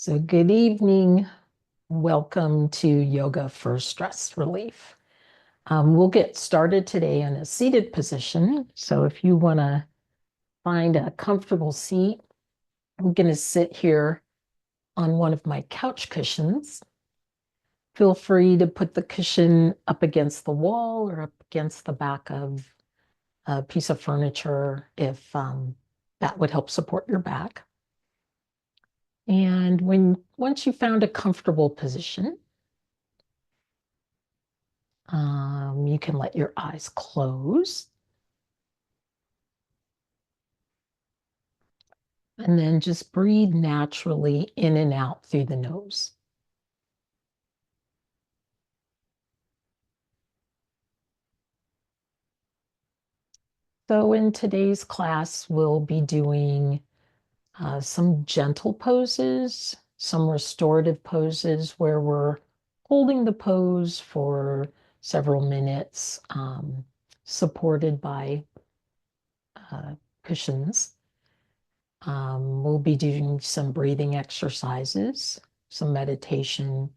So, good evening. Welcome to Yoga for Stress Relief. We'll get started today in a seated position. So, if you want to find a comfortable seat, I'm going to sit here on one of my couch cushions. Feel free to put the cushion up against the wall or up against the back of a piece of furniture if that would help support your back. And once you found a comfortable position, you can let your eyes close and then just breathe naturally in and out through the nose. So in today's class, we'll be doing some gentle poses, some restorative poses where we're holding the pose for several minutes, supported by cushions. We'll be doing some breathing exercises, some meditation,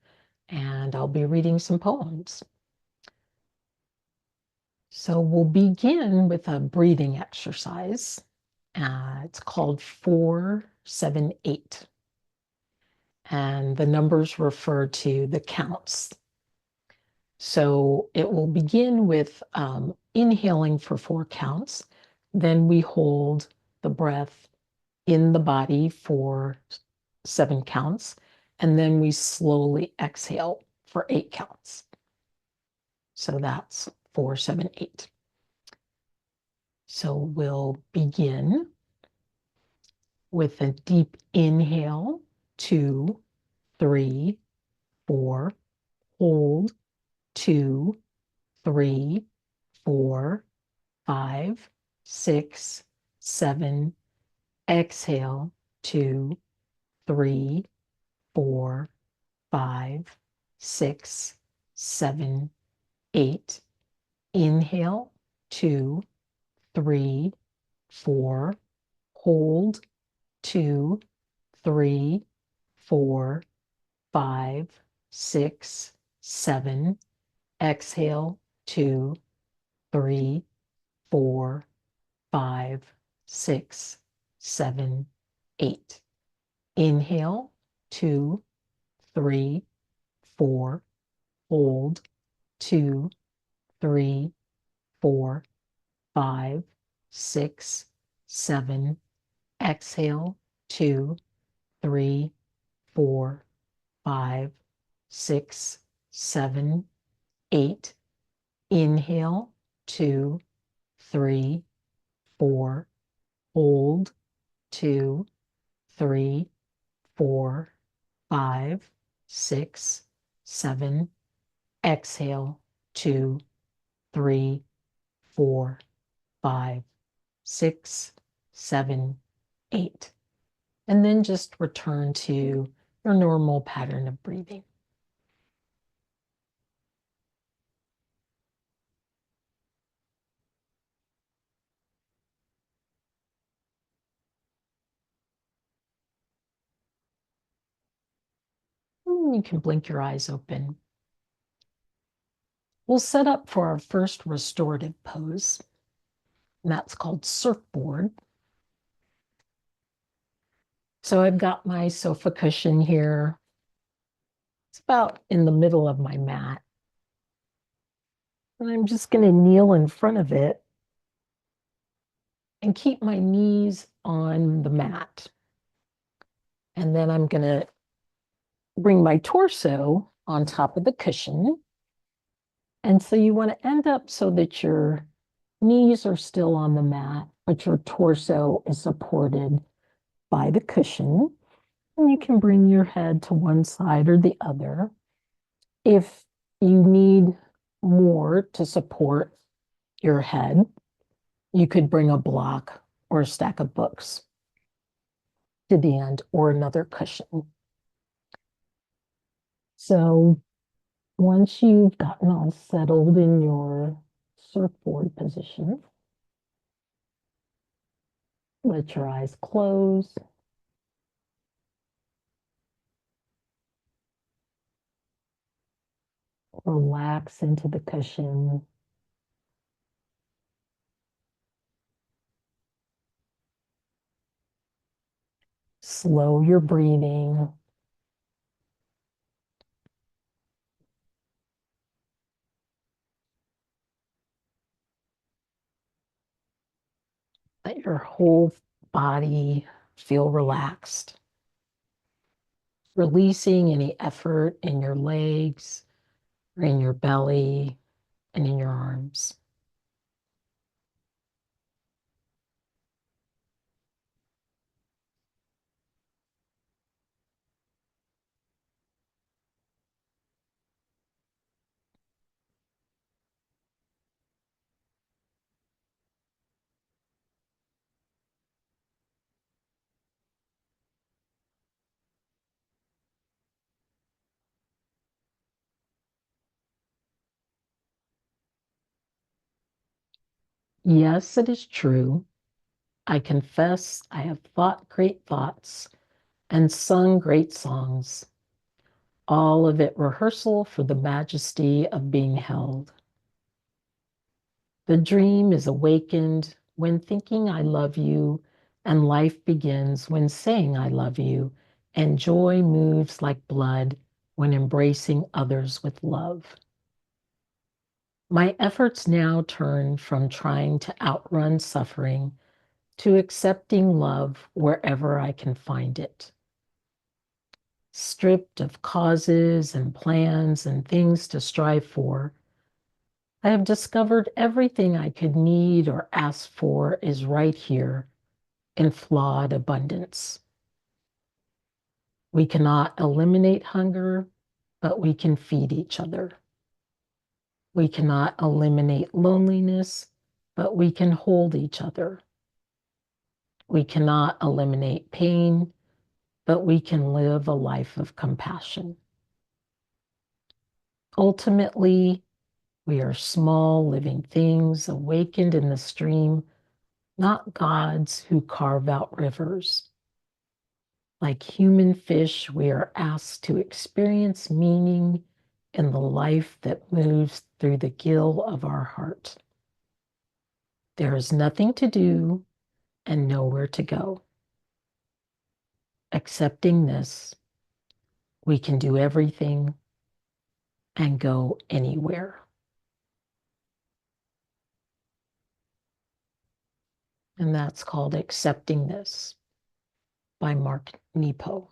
and I'll be reading some poems. So we'll begin with a breathing exercise. It's called 4-7-8. And the numbers refer to the counts. So it will begin with inhaling for 4 counts. Then we hold the breath in the body for 7 counts. And then we slowly exhale for 8 counts. So that's 4-7-8. So we'll begin with a deep inhale, 2, 3, 4, hold, 2, 3, 4, 5, 6, 7, exhale, 2, 3, 4, 5, 6, 7, 8. Inhale, 2, 3, 4, hold, 2, 3, 4, 5, 6, 7. Exhale, 2, 3, 4, 5, 6, 7, 8. Inhale, 2, 3, 4, hold, 2, 3, 4, 5, 6, 7. Exhale, 2, 3, 4, 5, 6, 7, 8. Inhale, 2, 3, 4, hold, 2, 3, 4, 5, 6, 7. Exhale, 2, 3, 4, 5, 6, 7, 8. And then just return to your normal pattern of breathing. And you can blink your eyes open. We'll set up for our first restorative pose, and that's called surfboard. So I've got my sofa cushion here. It's about in the middle of my mat. And I'm just going to kneel in front of it and keep my knees on the mat. And then I'm going to bring my torso on top of the cushion. And so you want to end up so that your knees are still on the mat, but your torso is supported by the cushion. And you can bring your head to one side or the other. If you need more to support your head, you could bring a block or a stack of books to the end or another cushion. So once you've gotten all settled in your surfboard position, let your eyes close. Relax into the cushion. Slow your breathing. Let your whole body feel relaxed, releasing any effort in your legs or in your belly and in your arms. Yes, it is true. I confess I have thought great thoughts and sung great songs, all of it rehearsal for the majesty of being held. The dream is awakened when thinking I love you, and life begins when saying I love you, and joy moves like blood when embracing others with love. My efforts now turn from trying to outrun suffering to accepting love wherever I can find it. Stripped of causes and plans and things to strive for, I have discovered everything I could need or ask for is right here in flawed abundance. We cannot eliminate hunger, but we can feed each other. We cannot eliminate loneliness, but we can hold each other. We cannot eliminate pain, but we can live a life of compassion. Ultimately, we are small living things awakened in the stream, not gods who carve out rivers. Like human fish, we are asked to experience meaning in the life that moves through the gill of our heart. There is nothing to do and nowhere to go. Accepting this, we can do everything and go anywhere. And that's called Accepting This by Mark Nepo.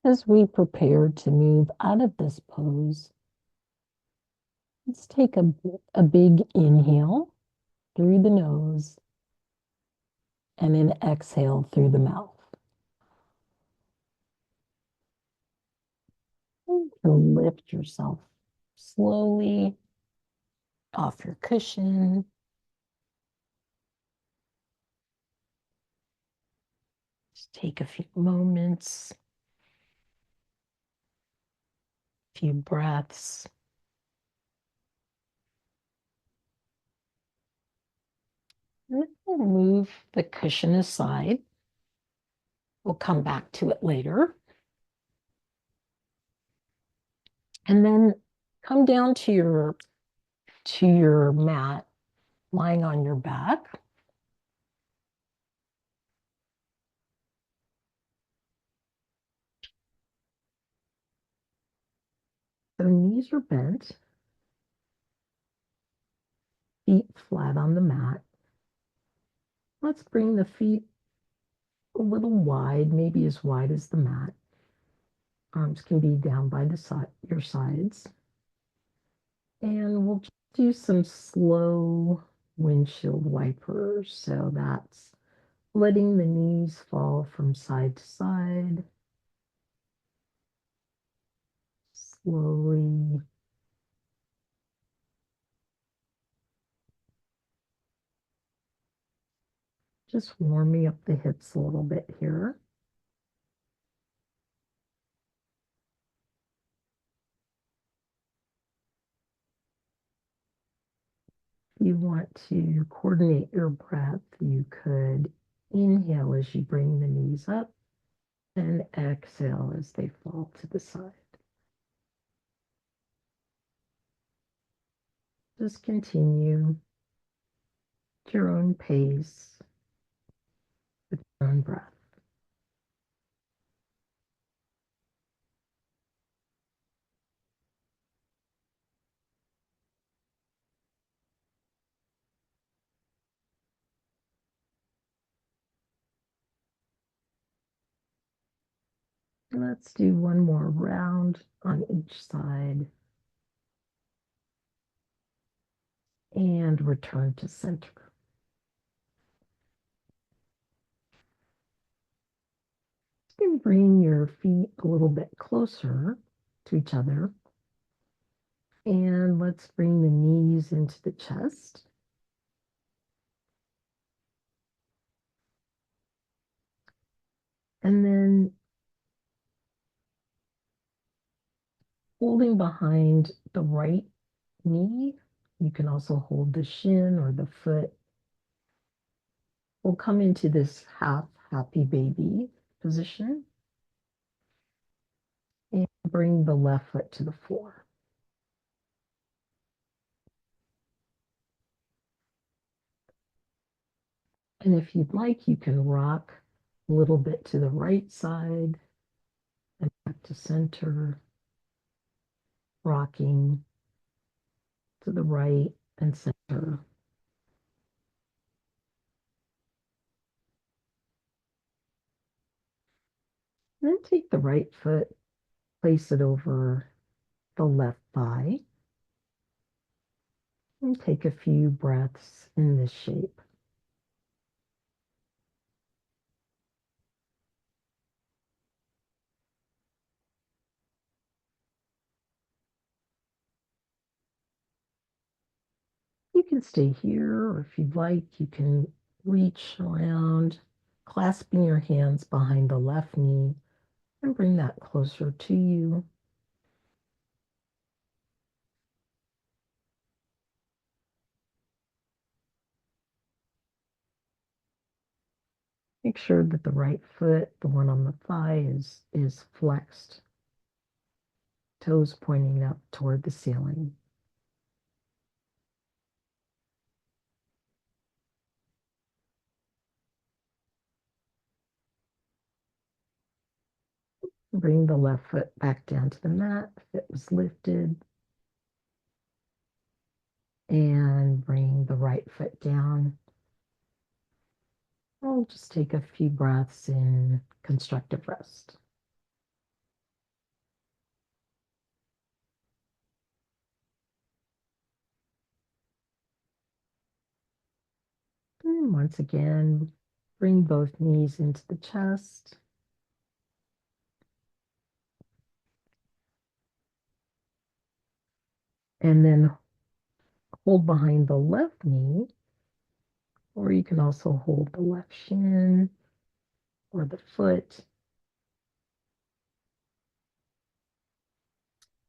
As we prepare to move out of this pose, let's take a big inhale through the nose and an exhale through the mouth. And lift yourself slowly off your cushion. Just take a few moments, few breaths. And then we'll move the cushion aside. We'll come back to it later. And then come down to your mat, lying on your back. So knees are bent, feet flat on the mat. Let's bring the feet a little wide, maybe as wide as the mat. Arms can be down by your sides. And we'll do some slow windshield wipers. So that's letting the knees fall from side to side. Slowly. Just warming up the hips a little bit here. You want to coordinate your breath, you could inhale as you bring the knees up and exhale as they fall to the side. Just continue at your own pace with your own breath. Let's do one more round on each side and return to center. You can bring your feet a little bit closer to each other. And let's bring the knees into the chest. And then holding behind the right knee, you can also hold the shin or the foot. We'll come into this half happy baby position and bring the left foot to the floor. And if you'd like, you can rock a little bit to the right side and back to center, rocking to the right and center. Then take the right foot, place it over the left thigh, and take a few breaths in this shape. You can stay here, or if you'd like, you can reach around, clasping your hands behind the left knee and bring that closer to you. Make sure that the right foot, the one on the thigh, is flexed, toes pointing up toward the ceiling. Bring the left foot back down to the mat if it was lifted. And bring the right foot down. I'll just take a few breaths in constructive rest. And once again, bring both knees into the chest. And then hold behind the left knee, or you can also hold the left shin or the foot.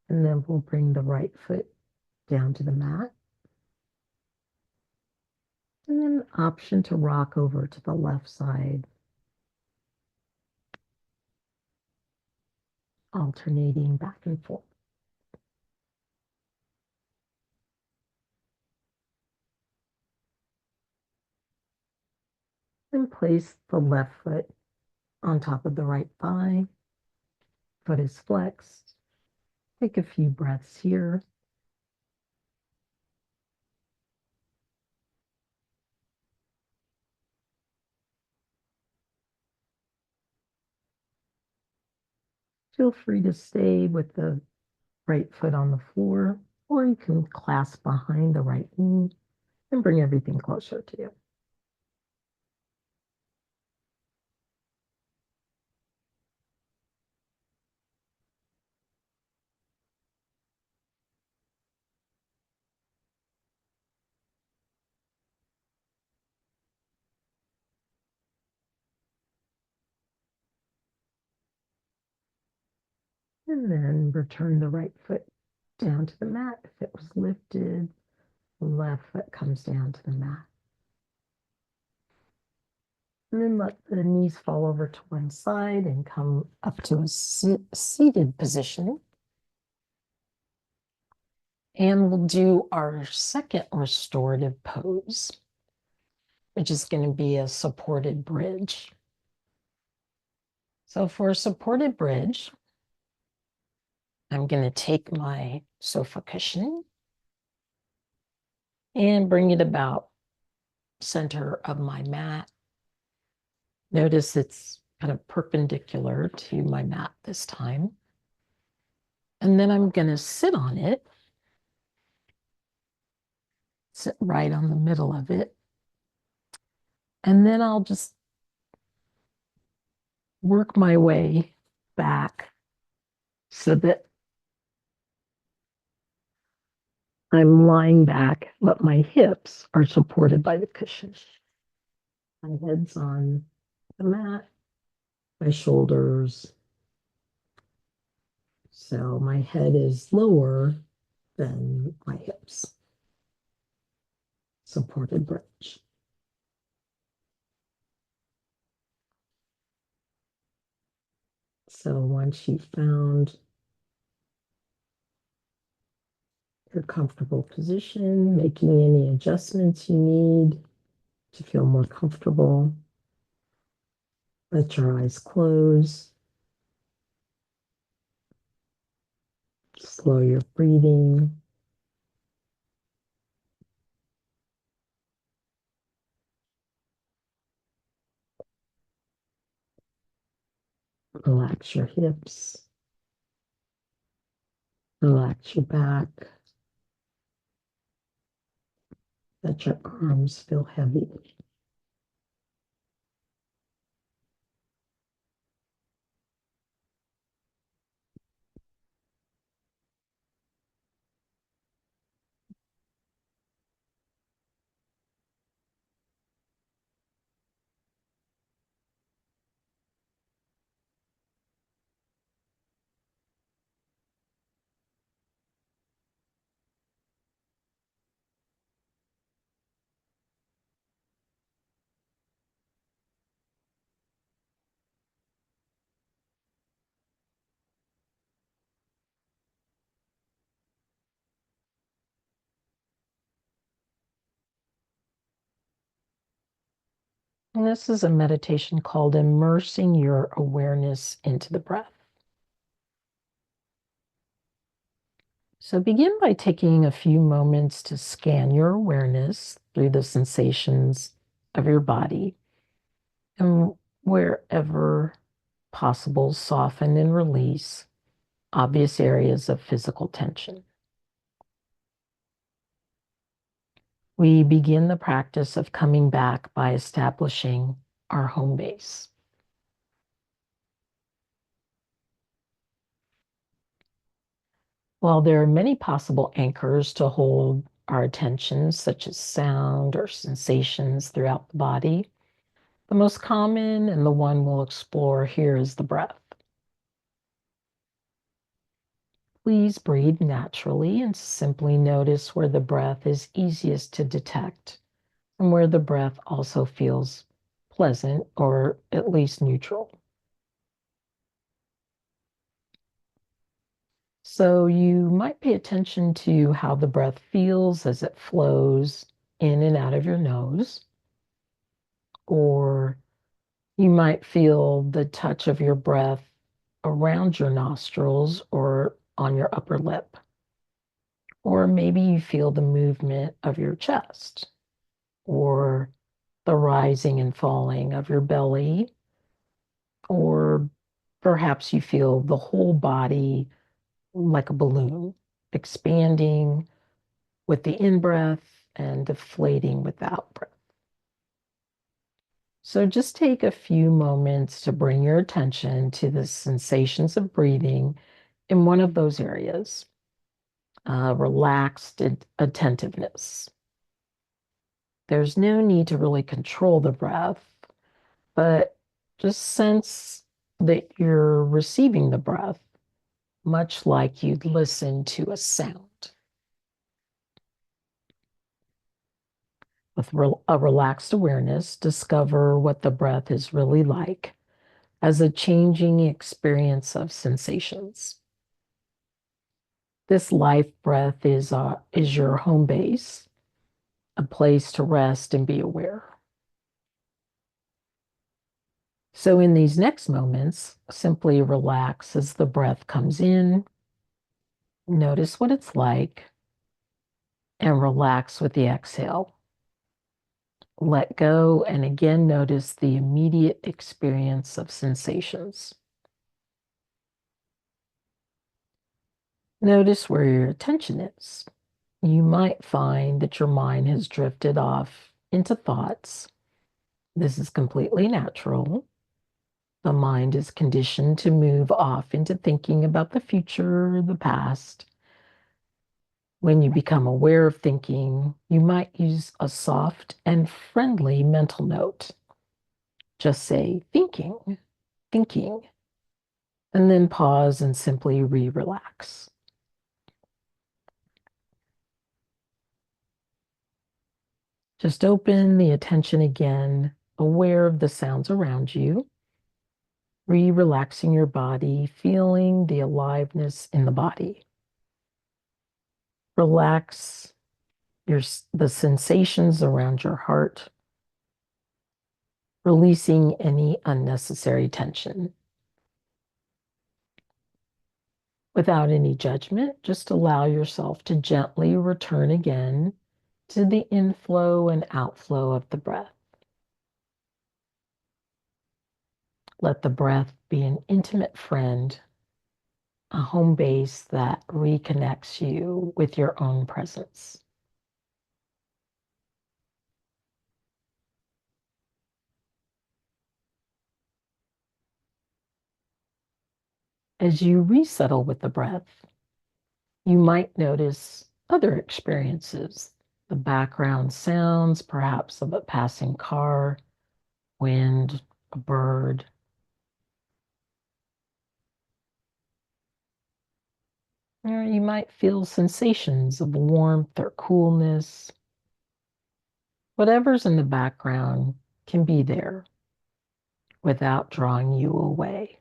And then we'll bring the right foot down to the mat. And then an option to rock over to the left side, alternating back and forth. And place the left foot on top of the right thigh. Foot is flexed. Take a few breaths here. Feel free to stay with the right foot on the floor, or you can clasp behind the right knee and bring everything closer to you. And then return the right foot down to the mat. If it was lifted, the left foot comes down to the mat. And then let the knees fall over to one side and come up to a seated position. And we'll do our second restorative pose, which is going to be a supported bridge. So for a supported bridge, I'm going to take my sofa cushion and bring it about center of my mat. Notice it's kind of perpendicular to my mat this time. And then I'm going to sit on it, sit right on the middle of it. And then I'll just work my way back so that I'm lying back, but my hips are supported by the cushion. My head's on the mat, my shoulders. So my head is lower than my hips. Supported bridge. So once you've found your comfortable position, making any adjustments you need to feel more comfortable, let your eyes close. Slow your breathing. Relax your hips. Relax your back. Let your arms feel heavy. And this is a meditation called immersing your awareness into the breath. So begin by taking a few moments to scan your awareness through the sensations of your body, and wherever possible, soften and release obvious areas of physical tension. We begin the practice of coming back by establishing our home base. While there are many possible anchors to hold our attention, such as sound or sensations throughout the body, the most common and the one we'll explore here is the breath. Please breathe naturally and simply notice where the breath is easiest to detect and where the breath also feels pleasant or at least neutral. So you might pay attention to how the breath feels as it flows in and out of your nose, or you might feel the touch of your breath around your nostrils or on your upper lip. Or maybe you feel the movement of your chest or the rising and falling of your belly, or perhaps you feel the whole body like a balloon, expanding with the in breath and deflating with the out breath. So just take a few moments to bring your attention to the sensations of breathing in one of those areas. Relaxed attentiveness. There's no need to really control the breath, but just sense that you're receiving the breath, much like you'd listen to a sound. With a relaxed awareness, discover what the breath is really like as a changing experience of sensations. This life breath is your home base, a place to rest and be aware. So in these next moments, simply relax as the breath comes in, notice what it's like, and relax with the exhale. Let go and again notice the immediate experience of sensations. Notice where your attention is. You might find that your mind has drifted off into thoughts. This is completely natural. The mind is conditioned to move off into thinking about the future, the past. When you become aware of thinking, you might use a soft and friendly mental note. Just say, thinking, thinking, and then pause and simply relax. Just open the attention again, aware of the sounds around you, relaxing your body, feeling the aliveness in the body. Relax the sensations around your heart, releasing any unnecessary tension. Without any judgment, just allow yourself to gently return again to the inflow and outflow of the breath. Let the breath be an intimate friend, a home base that reconnects you with your own presence. As you resettle with the breath, you might notice other experiences, the background sounds, perhaps of a passing car, wind, a bird. Or you might feel sensations of warmth or coolness. Whatever's in the background can be there without drawing you away.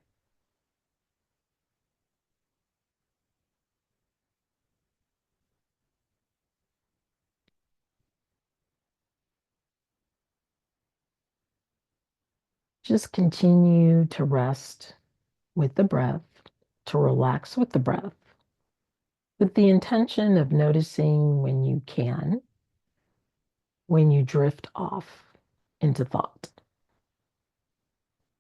Just continue to rest with the breath, to relax with the breath, with the intention of noticing when you can, when you drift off into thought.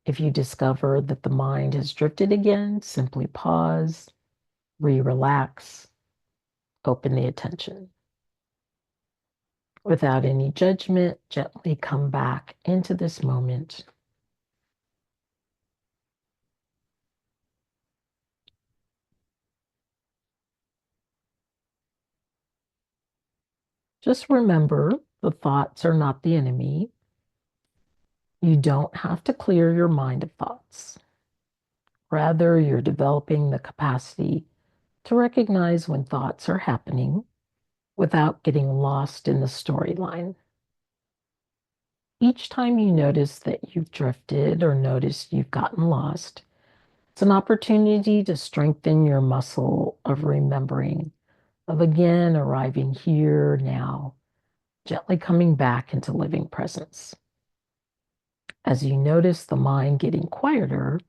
If you discover that the mind has drifted again, simply pause, relax, open the attention. Without any judgment, gently come back into this moment. Just remember, the thoughts are not the enemy. You don't have to clear your mind of thoughts. Rather, you're developing the capacity to recognize when thoughts are happening without getting lost in the storyline. each time you notice that you've drifted or notice you've gotten lost, it's an opportunity to strengthen your muscle of remembering, of again arriving here now, gently coming back into living presence. As you notice the mind getting quieter,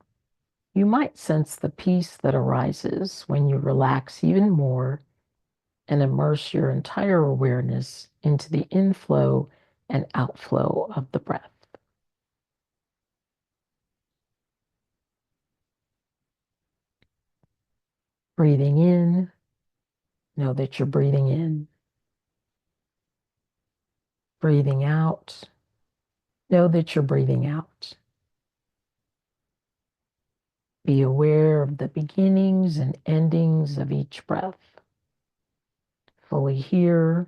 you might sense the peace that arises when you relax even more and immerse your entire awareness into the inflow and outflow of the breath. Breathing in, know that you're breathing in. Breathing out, know that you're breathing out. Be aware of the beginnings and endings of each breath. Fully here,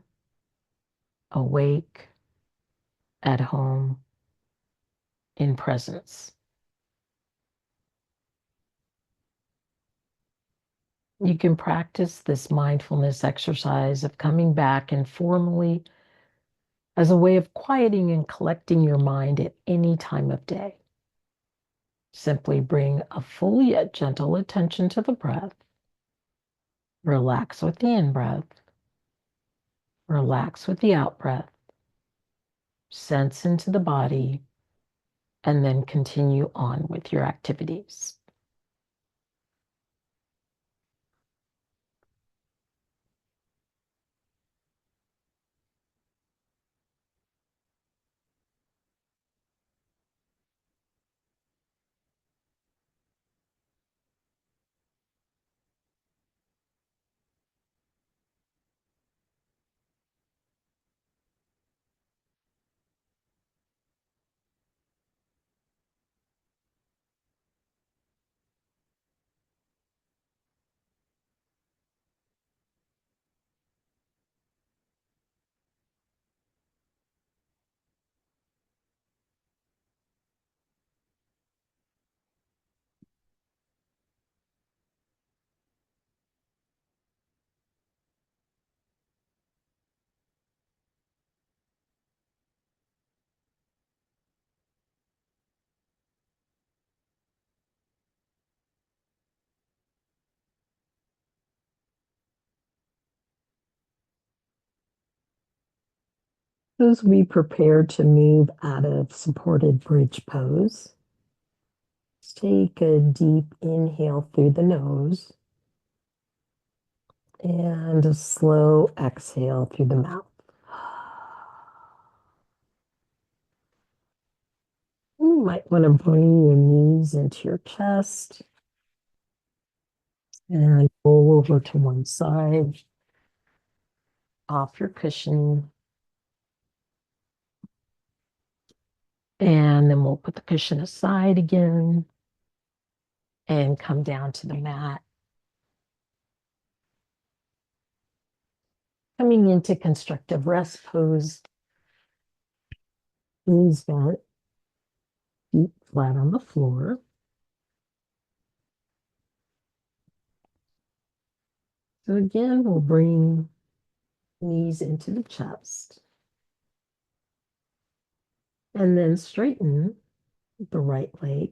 awake, at home, in presence. You can practice this mindfulness exercise of coming back informally as a way of quieting and collecting your mind at any time of day. Simply bring a full yet gentle attention to the breath. Relax with the in-breath. Relax with the out-breath. Sense into the body, and then continue on with your activities. As we prepare to move out of supported bridge pose, let's take a deep inhale through the nose and a slow exhale through the mouth. You might want to bring your knees into your chest and roll over to one side, off your cushion. And then we'll put the cushion aside again and come down to the mat. Coming into constructive rest pose, knees bent, feet flat on the floor. So again, we'll bring knees into the chest and then straighten the right leg.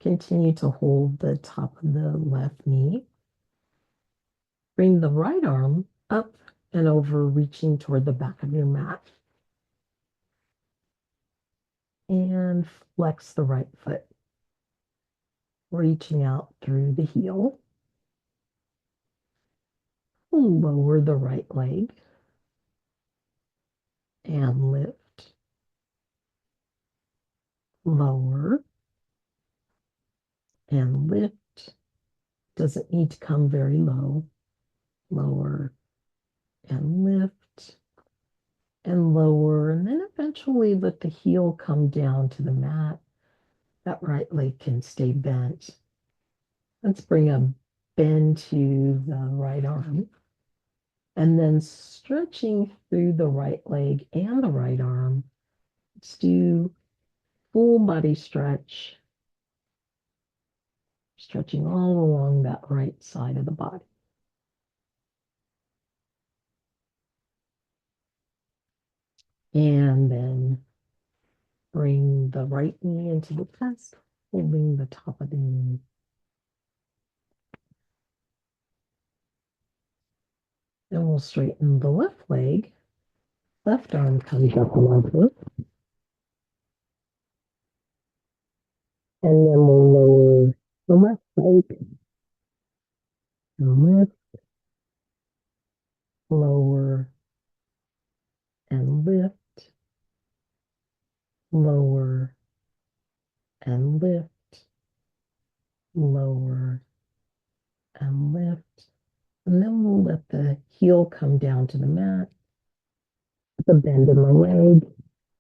Continue to hold the top of the left knee. Bring the right arm up and over, reaching toward the back of your mat. And flex the right foot, reaching out through the heel. Lower the right leg and lift. Lower and lift. Doesn't need to come very low. Lower and lift and lower, and then eventually let the heel come down to the mat. That right leg can stay bent. Let's bring a bend to the right arm, and then stretching through the right leg and the right arm. Let's do full body stretch, stretching all along that right side of the body. And then bring the right knee into the chest, holding the top of the knee. Then we'll straighten the left leg. Left arm comes up over. And then we'll lower the left leg and lift, lower and lift, lower and lift, lower and lift. And then we'll let the heel come down to the mat, the bend in the leg,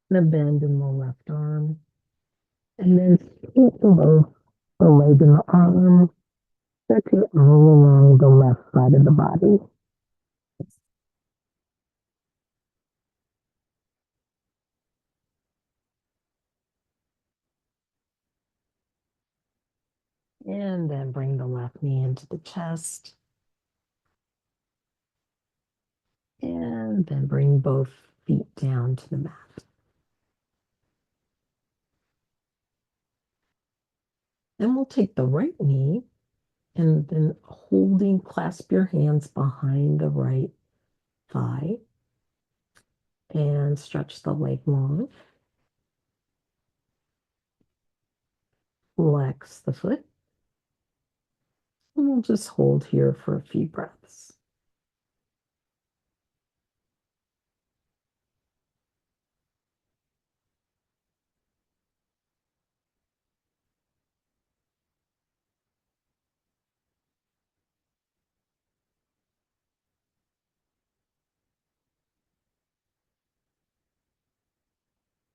and a bend in the left arm. And then scoot below the leg and the arm, stretch it all along the left side of the body. And then bring the left knee into the chest. And then bring both feet down to the mat. Then we'll take the right knee and then clasp your hands behind the right thigh and stretch the leg long. Flex the foot. And we'll just hold here for a few breaths.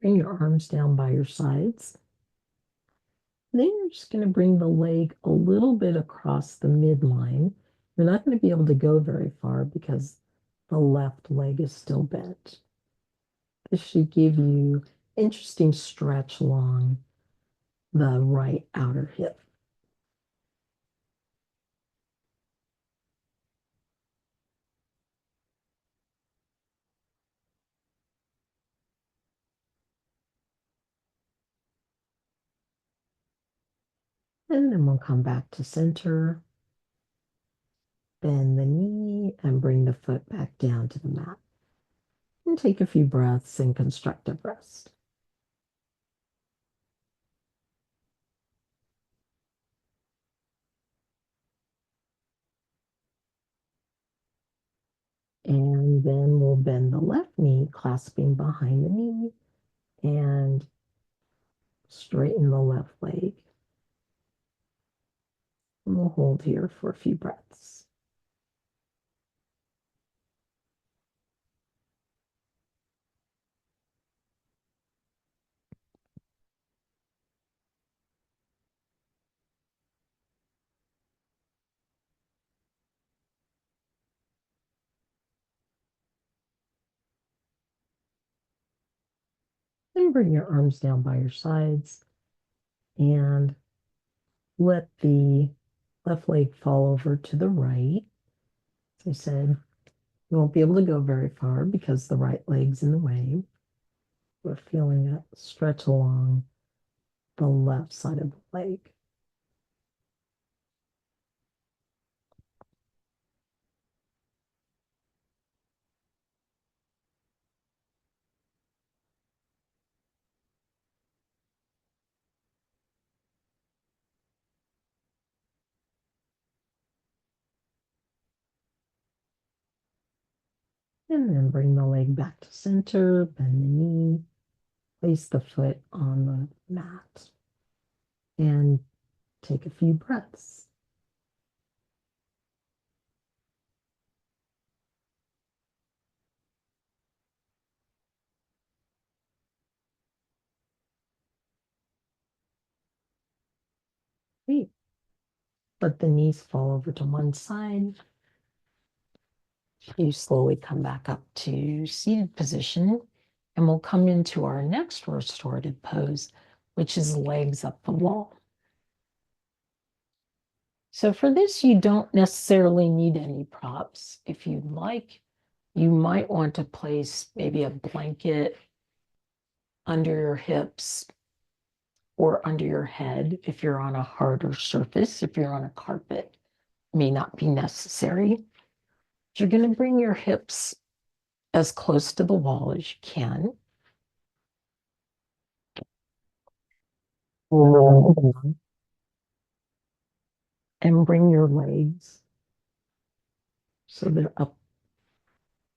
Bring your arms down by your sides. Then you're just going to bring the leg a little bit across the midline. You're not going to be able to go very far because the left leg is still bent. This should give you interesting stretch along the right outer hip. And then we'll come back to center, bend the knee, and bring the foot back down to the mat. And take a few breaths in constructive rest. And then we'll bend the left knee, clasping behind the knee, and straighten the left leg. And we'll hold here for a few breaths. Then bring your arms down by your sides and let the left leg fall over to the right. As I said, you won't be able to go very far because the right leg's in the way. We're feeling that stretch along the left side of the leg. And then bring the leg back to center, bend the knee, place the foot on the mat, and take a few breaths. Great. Let the knees fall over to one side. You slowly come back up to seated position, and we'll come into our next restorative pose, which is legs up the wall. So for this, you don't necessarily need any props. If you'd like, you might want to place maybe a blanket under your hips or under your head if you're on a harder surface. If you're on a carpet, may not be necessary. You're going to bring your hips as close to the wall as you can. And bring your legs so they're up,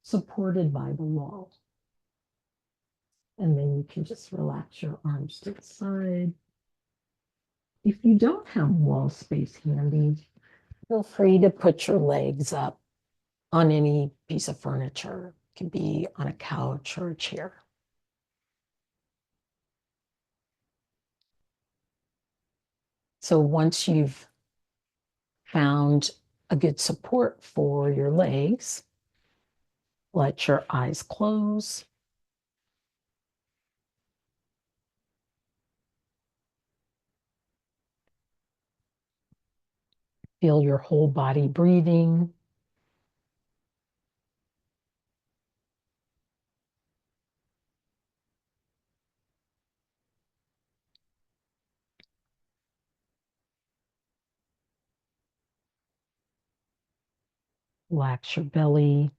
supported by the wall. And then you can just relax your arms to the side. If you don't have wall space handy, feel free to put your legs up on any piece of furniture. It can be on a couch or a chair. So once you've found a good support for your legs, let your eyes close. Feel your whole body breathing. Relax your belly.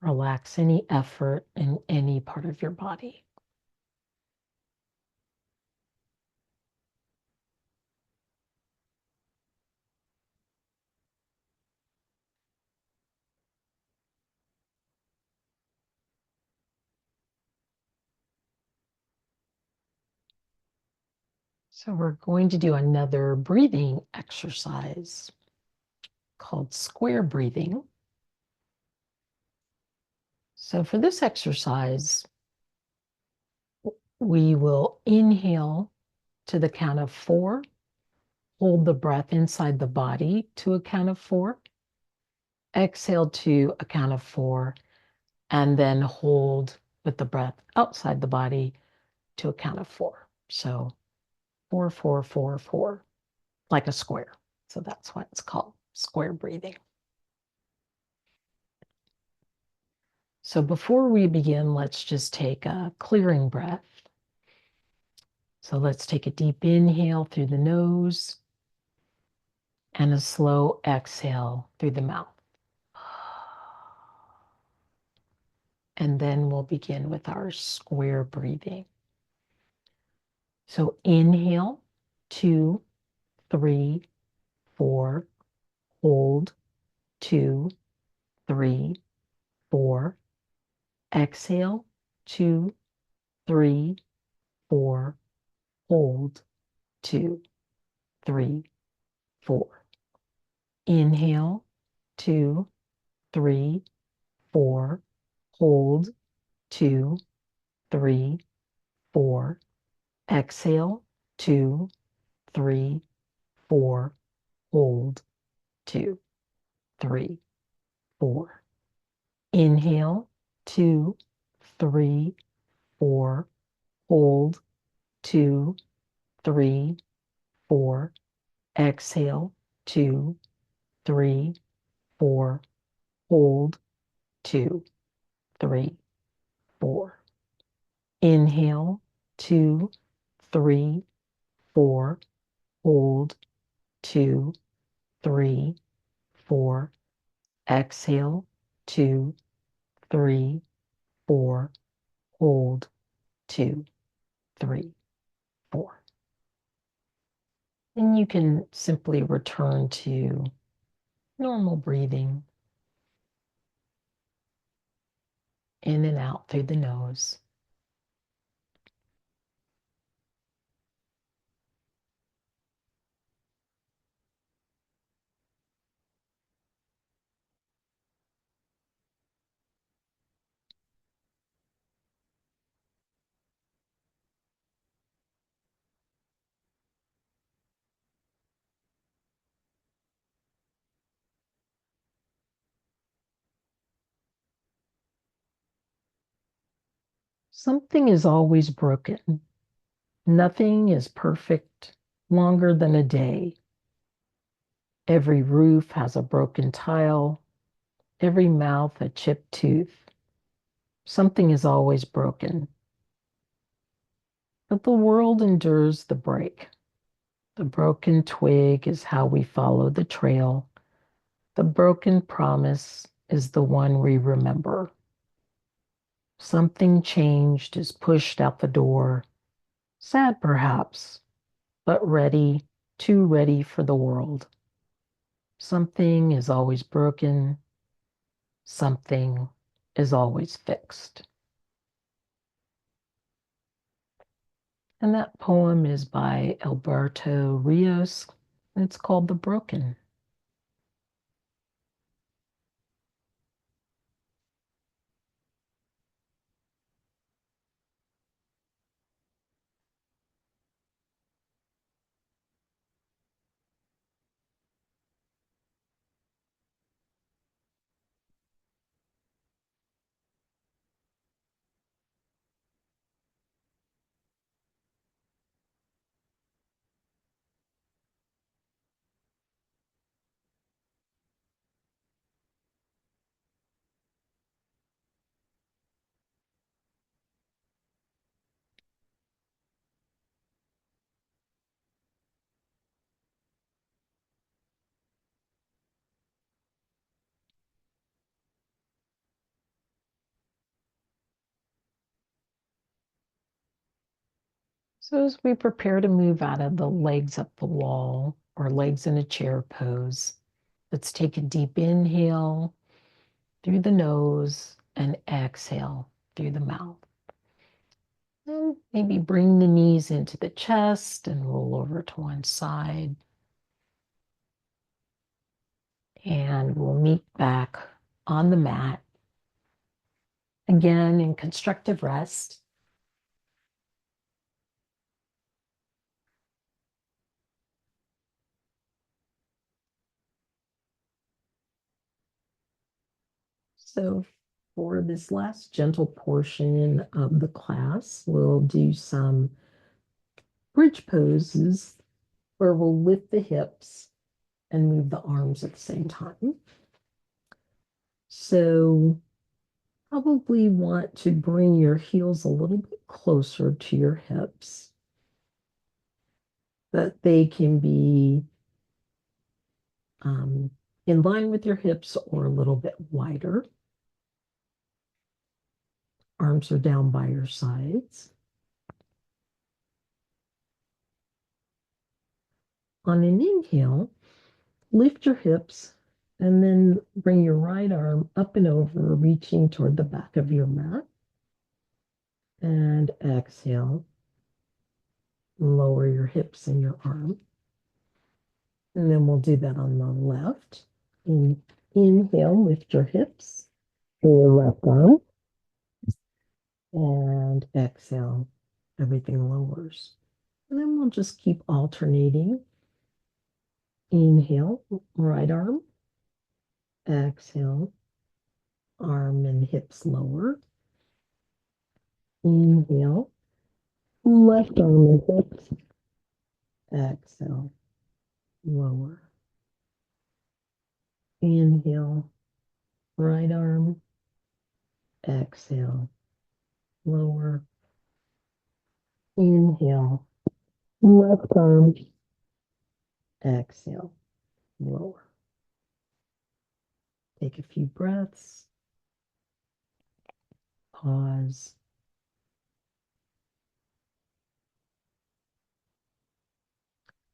Relax any effort in any part of your body. So we're going to do another breathing exercise called square breathing. So for this exercise, we will inhale to the count of 4, hold the breath inside the body to a count of 4, exhale to a count of 4, and then hold with the breath outside the body to a count of 4. So 4, 4, 4, 4, like a square. So that's why it's called square breathing. So before we begin, let's just take a clearing breath. So let's take a deep inhale through the nose and a slow exhale through the mouth. And then we'll begin with our square breathing. So inhale, 2, 3, 4, hold, 2, 3, 4, exhale, 2, 3, 4, hold, 2, 3, 4. Inhale, 2, 3, 4, hold, 2, 3, 4. Exhale, 2, 3, 4, hold, 2, 3, 4. Inhale, 2, 3, 4, hold, 2, 3, 4. Exhale, 2, 3, 4, hold, 2, 3, 4. Inhale, 2, 3, 4, hold, 2, 3, 4. Exhale, 2, 3, 4, hold, 2, 3, 4. And you can simply return to normal breathing in and out through the nose. Something is always broken. Nothing is perfect longer than a day. Every roof has a broken tile, every mouth a chipped tooth. Something is always broken, but the world endures the break. The broken twig is how we follow the trail. The broken promise is the one we remember. Something changed is pushed out the door, sad perhaps, but ready, too ready for the world. Something is always broken, something is always fixed. And that poem is by Alberto Rios. And it's called The Broken. So as we prepare to move out of the legs up the wall or legs in a chair pose, let's take a deep inhale through the nose and exhale through the mouth. And maybe bring the knees into the chest and roll over to one side. And we'll meet back on the mat again in constructive rest. So for this last gentle portion of the class, we'll do some bridge poses where we'll lift the hips and move the arms at the same time. So probably want to bring your heels a little bit closer to your hips, that they can be um, in line with your hips or a little bit wider. Arms are down by your sides. On an inhale, lift your hips and then bring your right arm up and over, reaching toward the back of your mat. And exhale, lower your hips and your arm. And then we'll do that on the left. Inhale, lift your hips, your left arm. And exhale, everything lowers. And then we'll just keep alternating. Inhale, right arm. Exhale, arm and hips lower. Inhale, left arm and hips. Exhale, lower. Inhale, right arm. Exhale, lower. Inhale, left arm. Exhale, lower. Take a few breaths. Pause.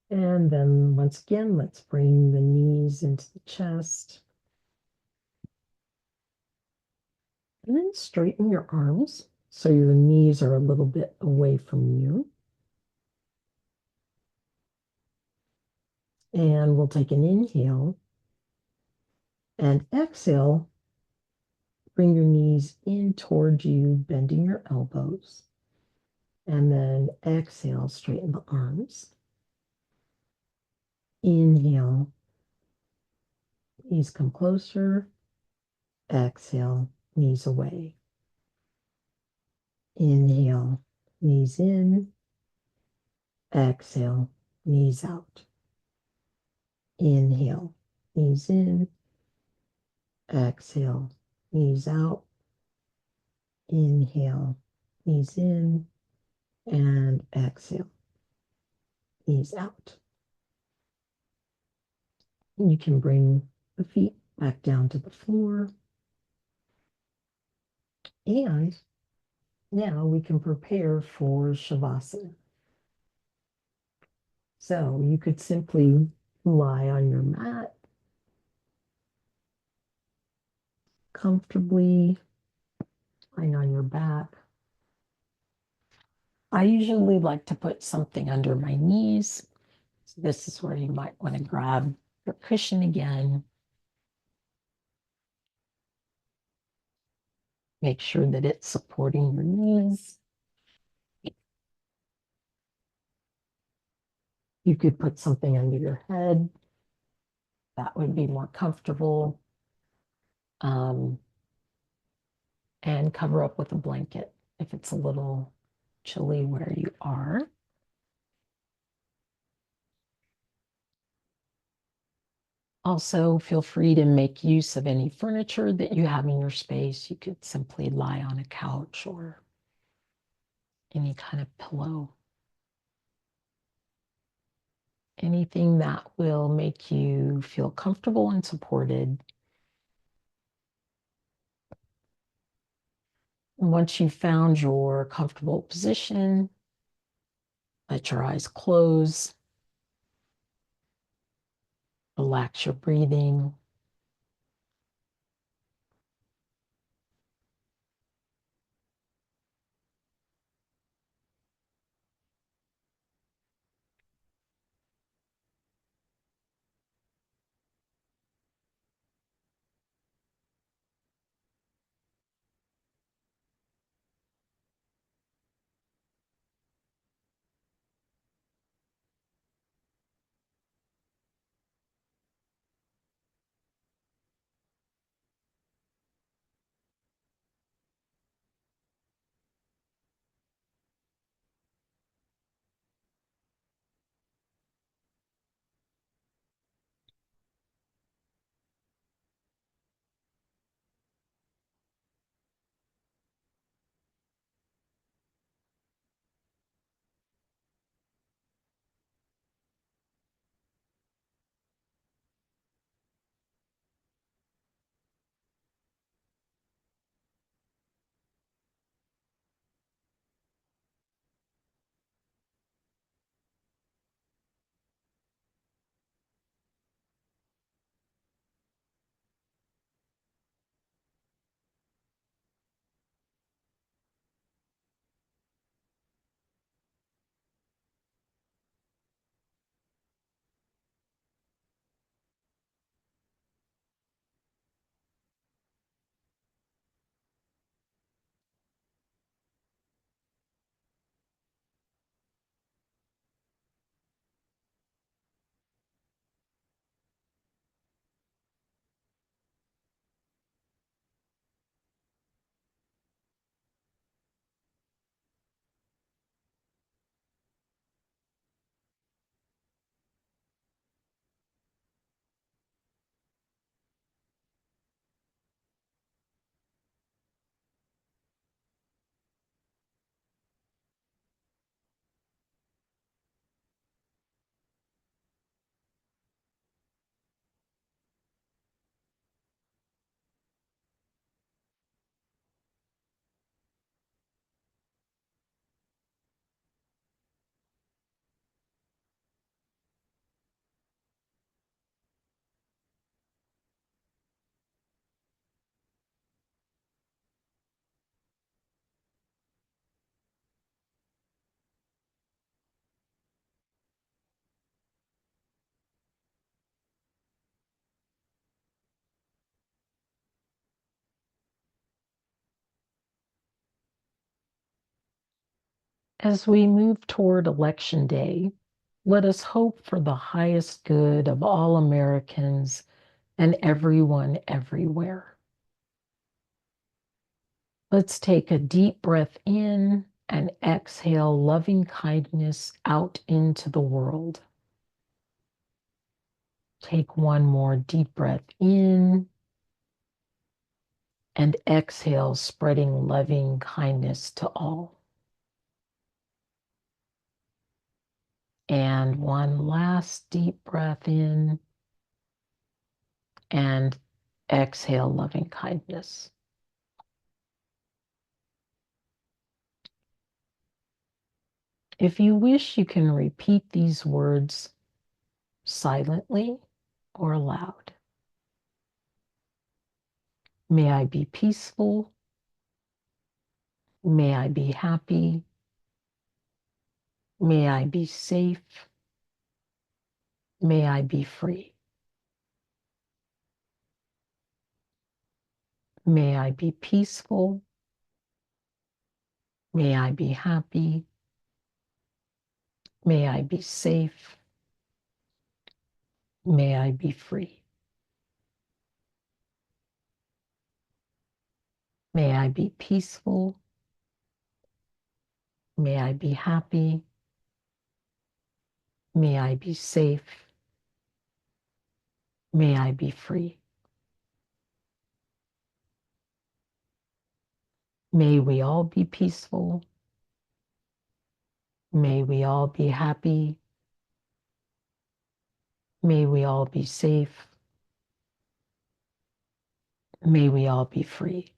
And then once again, let's bring the knees into the chest. And then straighten your arms so your knees are a little bit away from you. And we'll take an inhale and exhale. Bring your knees in towards you, bending your elbows. And then exhale, straighten the arms. Inhale, knees come closer. Exhale, knees away. Inhale, knees in. Exhale, knees out. Inhale, knees in. Exhale, knees out. Inhale, ease in, and exhale, ease out. You can bring the feet back down to the floor. And now we can prepare for Shavasana. So you could simply lie on your mat comfortably, lying on your back. I usually like to put something under my knees. So this is where you might want to grab your cushion again. Make sure that it's supporting your knees. You could put something under your head. That would be more comfortable. Um, and cover up with a blanket if it's a little chilly where you are. Also, feel free to make use of any furniture that you have in your space. You could simply lie on a couch or any kind of pillow. Anything that will make you feel comfortable and supported. And once you've found your comfortable position, let your eyes close. Relax your breathing. As we move toward Election Day, let us hope for the highest good of all Americans and everyone everywhere. Let's take a deep breath in and exhale loving kindness out into the world. Take one more deep breath in And exhale, spreading loving kindness to all. And one last deep breath in and exhale, loving kindness. If you wish, you can repeat these words silently or aloud. May I be peaceful. May I be happy. May I be safe. May I be free. May I be peaceful. May I be happy. May I be safe. May I be free. May I be peaceful. May I be happy. May I be safe. May I be free. May we all be peaceful. May we all be happy. May we all be safe. May we all be free.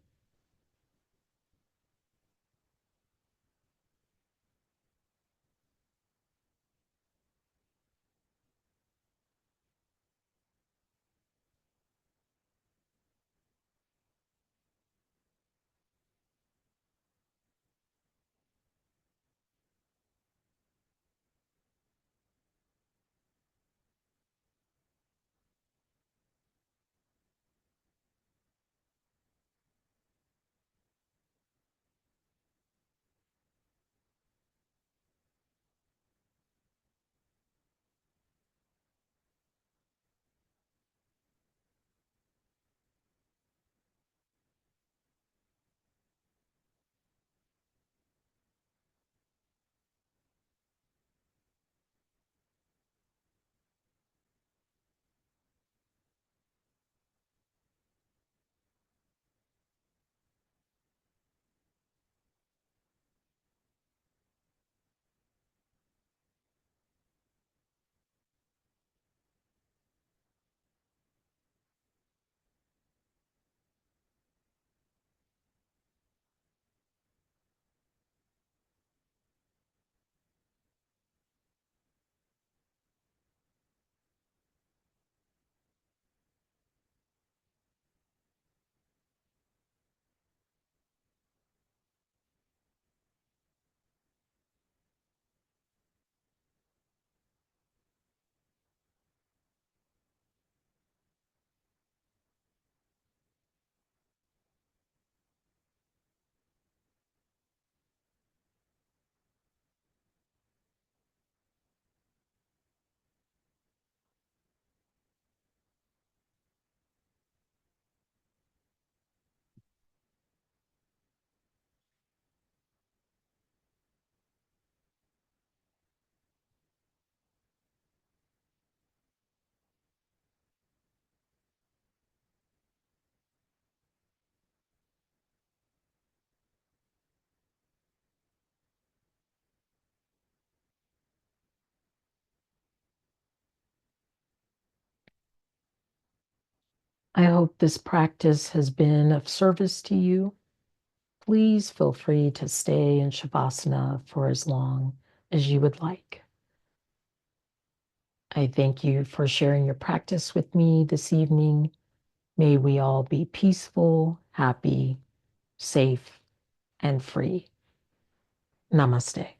I hope this practice has been of service to you. Please feel free to stay in Shavasana for as long as you would like. I thank you for sharing your practice with me this evening. May we all be peaceful, happy, safe, and free. Namaste.